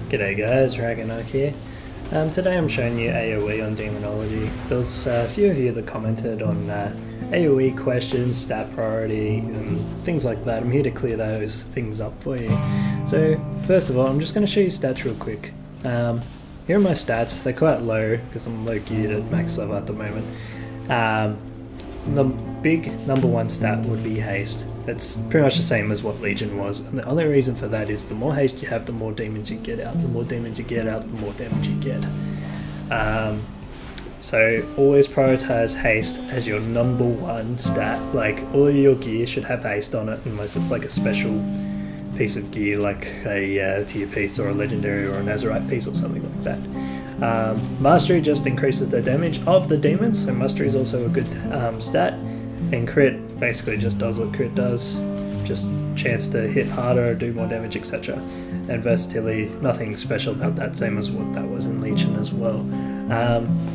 G'day guys, Dragonark here. Today I'm showing you AOE on Demonology. There was a few of you that commented on AOE questions, stat priority, and things like that. I'm here to clear those things up for you. So first of all, I'm just going to show you stats real quick. Here are my stats. They're quite low because I'm low geared at max level at the moment. The big number one stat would be haste. It's pretty much the same as what Legion was, and the only reason for that is the more haste you have, the more demons you get out. The more demons you get out, the more damage you get. So always prioritize haste as your number one stat. Like, all your gear should have haste on it, unless it's like a special piece of gear, like a tier piece or a legendary or an Azerite piece or something like that. Mastery just increases the damage of the demons, so mastery is also a good stat. And crit basically just does what crit does, just chance to hit harder, do more damage, etc. And versatility, nothing special about that, same as what that was in Legion as well.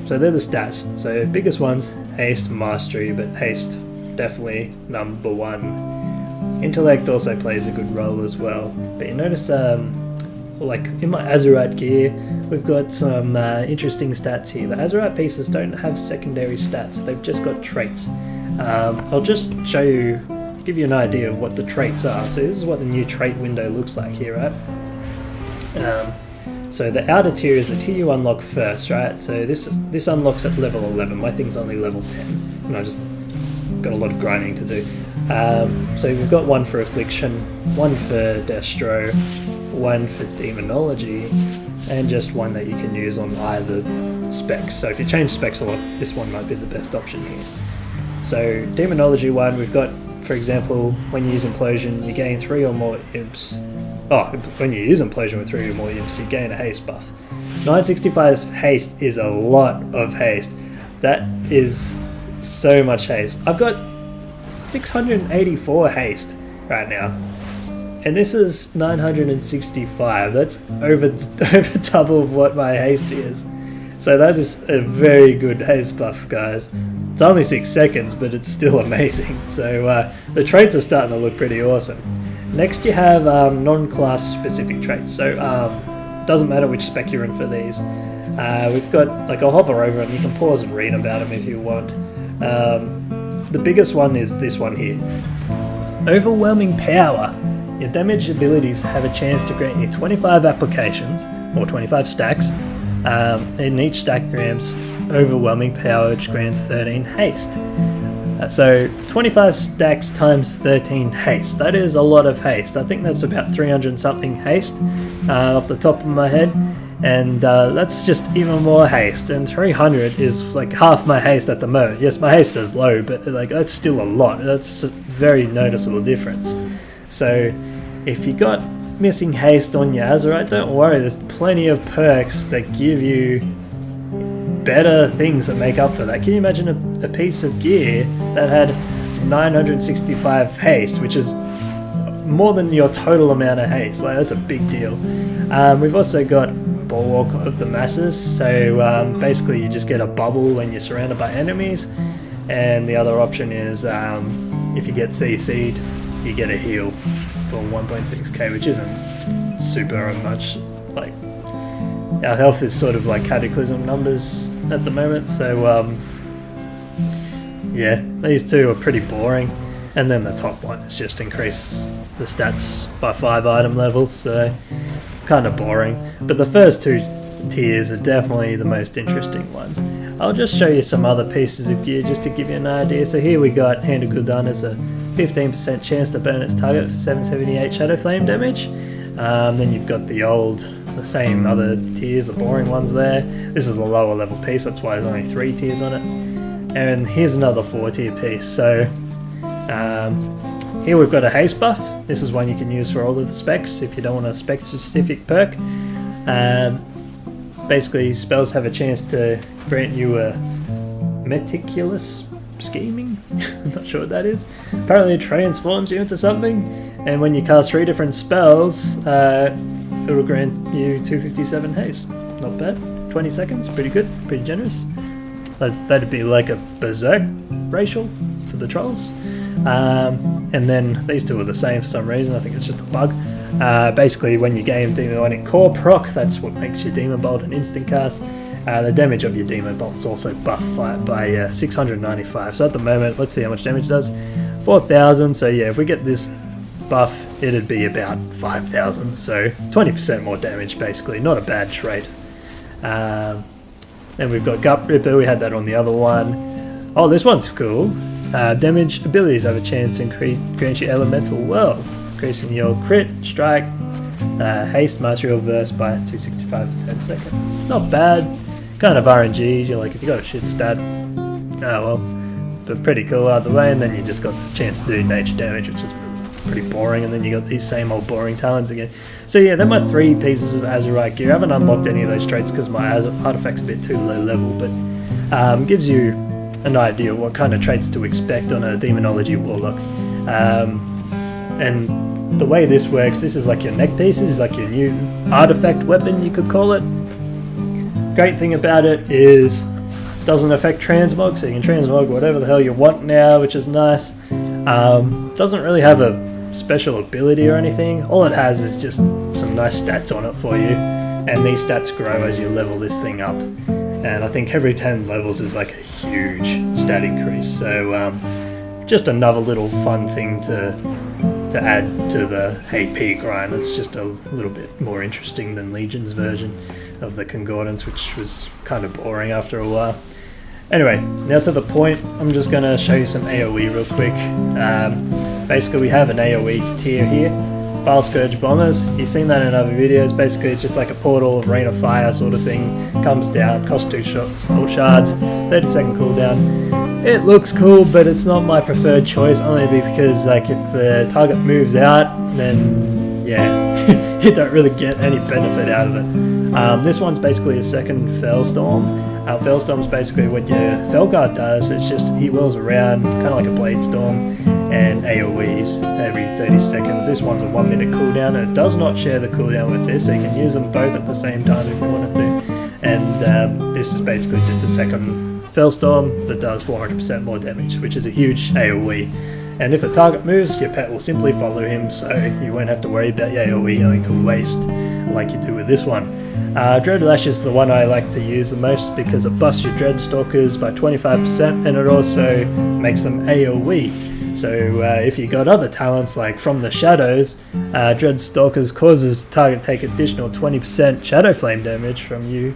So they're the stats. So biggest ones, haste, mastery, but haste definitely number one. Intellect also plays a good role as well. But you notice, like in my Azerite gear, we've got some interesting stats here. The Azerite pieces don't have secondary stats, they've just got traits. I'll just show you, give you an idea of what the traits are. So this is what the new trait window looks like here, right? So the outer tier is the tier you unlock first, right? So this unlocks at level 11. My thing's only level 10, and I just got a lot of grinding to do. So we've got one for Affliction, one for Destro, one for Demonology, and just one that you can use on either specs. So if you change specs a lot, this one might be the best option here. So Demonology one, we've got, for example, when you use Implosion, you gain 3 or more imps. Oh, when you use Implosion with 3 or more imps, you gain a haste buff. 965's haste is a lot of haste. That is so much haste. I've got 684 haste right now, and this is 965. That's over double of what my haste is. So that is a very good haste buff, guys. It's only 6 seconds, but it's still amazing. So the traits are starting to look pretty awesome. Next you have non-class specific traits. So doesn't matter which spec you're in for these. We've got, like, I'll hover over them. You can pause and read about them if you want. The biggest one is this one here. Overwhelming Power. Your damage abilities have a chance to grant you 25 applications, or 25 stacks, and each stack grants Overwhelming Power, which grants 13 haste. So 25 stacks times 13 haste. That is a lot of haste. I think that's about 300 something haste off the top of my head. And that's just even more haste. And 300 is like half my haste at the moment. Yes, my haste is low, but like that's still a lot. That's a very noticeable difference. So if you got missing haste on your Azerite, don't worry. There's plenty of perks that give you better things that make up for that. Can you imagine a piece of gear that had 965 haste, which is more than your total amount of haste? Like, that's a big deal. We've also got Bulwark of the Masses, so basically you just get a bubble when you're surrounded by enemies, and the other option is if you get CC'd, you get a heal for 1.6k, which isn't super much. Like, our health is sort of like Cataclysm numbers at the moment, so yeah, these two are pretty boring. And then the top one is just increase the stats by 5 item levels, so kind of boring. But the first two tiers are definitely the most interesting ones. I'll just show you some other pieces of gear just to give you an idea. So here we got Hand of Gul'dan as a 15% chance to burn its target for 778 Shadow Flame damage. Then you've got the same other tiers, the boring ones there. This is a lower level piece, that's why there's only 3 tiers on it. And here's another 4 tier piece. So here we've got a haste buff. This is one you can use for all of the specs if you don't want a spec specific perk. Basically, spells have a chance to grant you a meticulous scheming. I'm not sure what that is. Apparently it transforms you into something, and when you cast 3 different spells, it'll grant you 257 haste. Not bad. 20 seconds, pretty good, pretty generous. That'd be like a berserk racial for the trolls. And then these two are the same for some reason. I think it's just a bug. Basically, when you gain Demonic Core proc, that's what makes your Demon Bolt an instant cast. The damage of your Demon Bolt is also buffed by 695. So at the moment, let's see how much damage it does. 4,000. So yeah, if we get this buff, it'd be about 5,000. So 20% more damage, basically. Not a bad trait. Then we've got Gut Ripper. We had that on the other one. Oh, this one's cool. Damage abilities have a chance to grant you elemental well, increasing your crit, strike, haste, mastery, or burst by 265 for 10 seconds. Not bad. Kind of RNG. You're like, if you got a shit stat, well, but pretty cool out the way. And then you just got the chance to do nature damage, which is pretty boring. And then you got these same old boring talents again. So yeah, they're my 3 pieces of Azerite gear. I haven't unlocked any of those traits because my artifact's a bit too low level, but gives you an idea of what kind of traits to expect on a Demonology Warlock. And the way this works, this is like your neck piece. This is like your new artifact weapon, you could call it. Great thing about it is it doesn't affect transmog, so you can transmog whatever the hell you want now, which is nice. Doesn't really have a special ability or anything. All it has is just some nice stats on it for you, and these stats grow as you level this thing up. And I think every 10 levels is like a huge stat increase. So just another little fun thing to add to the AP grind. It's just a little bit more interesting than Legion's version of the Concordance, which was kind of boring after a while. Anyway, now to the point, I'm just going to show you some AOE real quick. Basically, we have an AOE tier here. Bile Scourge Bombers, you've seen that in other videos. Basically, it's just like a portal of Rain of Fire sort of thing. Comes down, costs 2 shots, all shards, 30-second cooldown. It looks cool, but it's not my preferred choice, only because like if the target moves out, then yeah, you don't really get any benefit out of it. This one's basically a second Fellstorm. Fellstorm's basically what your Felguard does. It's just he whirls around, kind of like a Blade Storm, and AOEs every 30 seconds. This one's a 1 minute cooldown, and it does not share the cooldown with this, so you can use them both at the same time if you wanted to. And this is basically just a second Fellstorm that does 400% more damage, which is a huge AOE. And if a target moves, your pet will simply follow him, so you won't have to worry about your AOE going to waste like you do with this one. Dreadlash is the one I like to use the most because it buffs your Dreadstalkers by 25%, and it also makes them AOE. So if you got other talents like From the Shadows, Dreadstalkers causes target to take additional 20% Shadow Flame damage from you,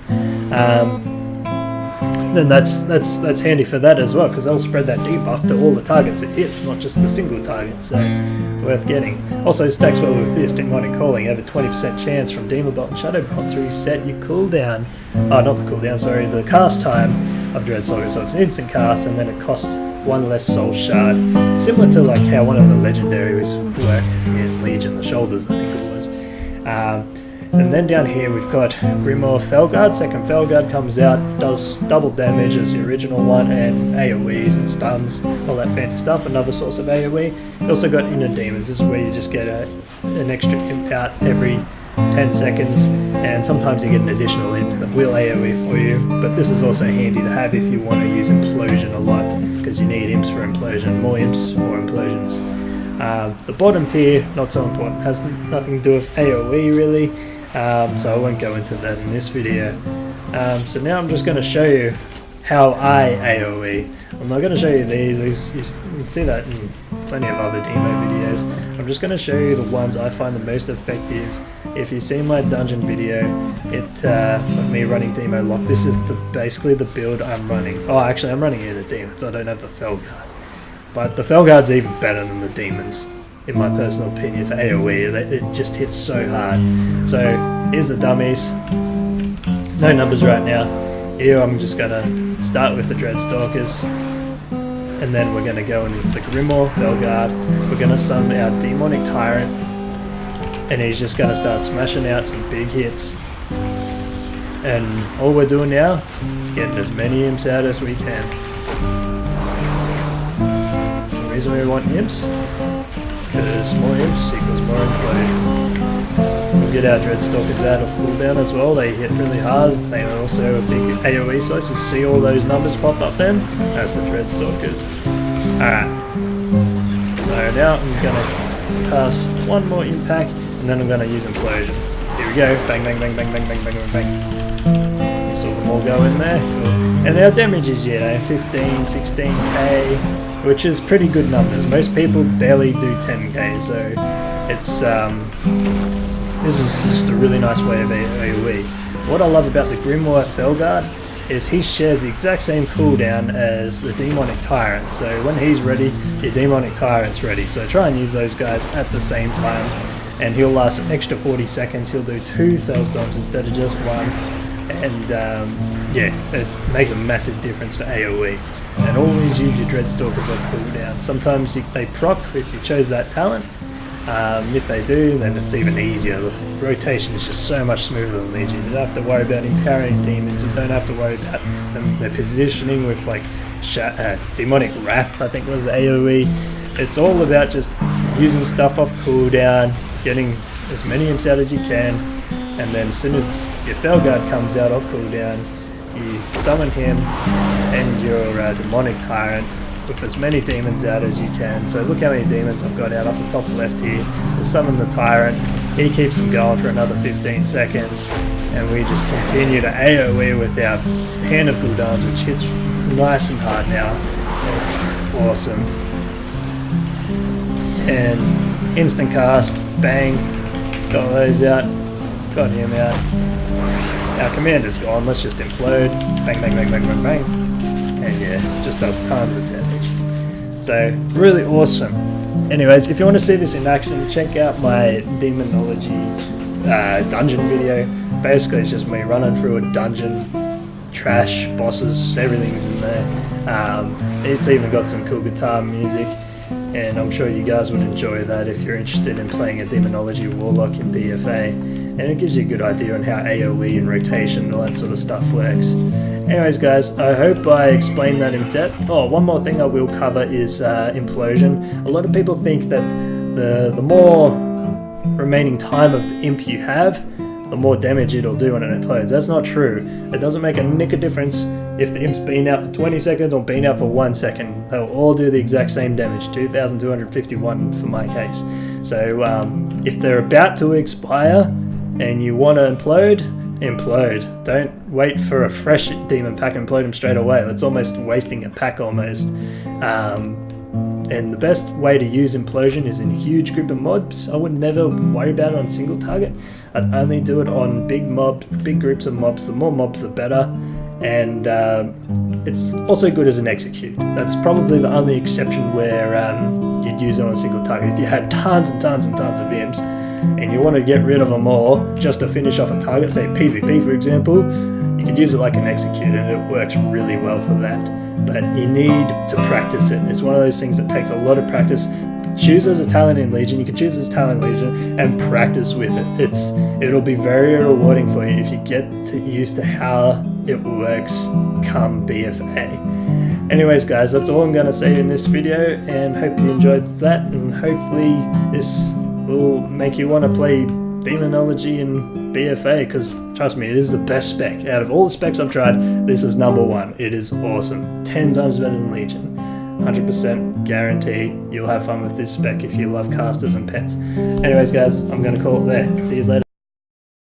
then that's handy for that as well, because they'll spread that debuff to all the targets it hits, not just the single target, so worth getting. Also stacks well with this, Demonic Calling, you have a 20% chance from Demon Bolt and Shadow Bolt to reset your cooldown. Oh, not the cooldown, sorry, the cast time of Dreadstalker, so it's an instant cast, and then it costs 1 less soul shard, similar to like how one of the legendaries worked in Legion, the shoulders I think it was. And then down here we've got Grimoire Felguard. Second Felguard comes out, does double damage as the original one, and AoEs and stuns, all that fancy stuff, another source of AoE. You also got Inner Demons, this is where you just get an extra imp out every 10 seconds, and sometimes you get an additional imp that will AoE for you, but this is also handy to have if you want to use Implosion a lot, because you need imps for Implosion, more imps, more implosions. The bottom tier, not so important, has nothing to do with AoE really, so I won't go into that in this video. So now I'm just going to show you how I AoE. I'm not going to show you these, you can see that in plenty of other demo videos. I'm just going to show you the ones I find the most effective. If you've seen my dungeon video, of me running Demo Lock, this is basically the build I'm running. Oh, actually I'm running Inner Demons, I don't have the Felguard. But the Felguard's even better than the Demons, in my personal opinion, for AoE. It just hits so hard. So here's the dummies. No numbers right now. Here I'm just going to start with the Dreadstalkers, and then we're going to go in with the Grimoire Felguard. We're going to summon our Demonic Tyrant, and he's just going to start smashing out some big hits. And all we're doing now is getting as many imps out as we can. The reason we want imps, because more imps equals more implosion. We'll get our Dreadstalkers out of cooldown as well, they hit really hard, they are also a big AoE source. You see all those numbers pop up then? That's the Dreadstalkers. Alright, so now I'm going to pass one more impact, and and then I'm going to use Implosion. Here we go, bang, bang, bang, bang, bang, bang, bang, bang, bang. You saw them all go in there. Cool. And our damage is, 15, 16k, which is pretty good numbers. Most people barely do 10k, so it's this is just a really nice way of AOE. What I love about the Grimoire Felguard is he shares the exact same cooldown as the Demonic Tyrant. So when he's ready, your Demonic Tyrant's ready. So try and use those guys at the same time, and he'll last an extra 40 seconds. He'll do 2 Thelstorms instead of just 1, and yeah, it makes a massive difference for AOE. And always use your Dreadstalkers on cooldown. Sometimes they proc if you chose that talent. If they do, then it's even easier. The rotation is just so much smoother than Legion. You don't have to worry about empowering demons. You don't have to worry about their positioning with like Demonic Wrath, I think was AOE. It's all about just using stuff off cooldown, getting as many imps out as you can, and then as soon as your Felguard comes out off cooldown, you summon him and your Demonic Tyrant with as many demons out as you can. So look how many demons I've got out up the top left here. We'll summon the Tyrant, he keeps them going for another 15 seconds, and we just continue to AOE with our Hand of Gul'dans, which hits nice and hard now. It's awesome. And instant cast, bang, got those out, got him out. Our commander's gone, let's just implode, bang, bang, bang, bang, bang, bang. And yeah, just does tons of damage. So, really awesome. Anyways, if you want to see this in action, check out my Demonology dungeon video. Basically, it's just me running through a dungeon, trash, bosses, everything's in there. It's even got some cool guitar music, and I'm sure you guys would enjoy that if you're interested in playing a Demonology Warlock in BFA. And it gives you a good idea on how AOE and rotation and all that sort of stuff works. Anyways guys, I hope I explained that in depth. Oh, one more thing I will cover is Implosion. A lot of people think that the more remaining time of imp you have, the more damage it'll do when it implodes. That's not true. It doesn't make a nick of difference if the imp's been out for 20 seconds or been out for 1 second. They'll all do the exact same damage, 2,251 for my case. So if they're about to expire and you want to implode, Don't wait for a fresh demon pack and implode them straight away. That's almost wasting a pack almost. And the best way to use Implosion is in a huge group of mobs. I would never worry about it on single target. I'd only do it on big groups of mobs. The more mobs the better. And it's also good as an execute. That's probably the only exception where you'd use it on a single target. If you had tons and tons and tons of imps and you want to get rid of them all just to finish off a target, say PvP for example, you could use it like an execute and it works really well for that. But you need to practice it. It's one of those things that takes a lot of practice. Choose as a talent in Legion. You can choose as a talent in Legion and practice with it. It'll be very rewarding for you if you get used to how it works come BFA. Anyways guys, that's all I'm going to say in this video, and hope you enjoyed that, and hopefully this will make you want to play Demonology and BFA, because trust me, it is the best spec. Out of all the specs I've tried, this is #1. It is awesome. 10 times better than Legion. 100% guarantee you'll have fun with this spec if you love casters and pets. Anyways guys, I'm going to call it there. See you later.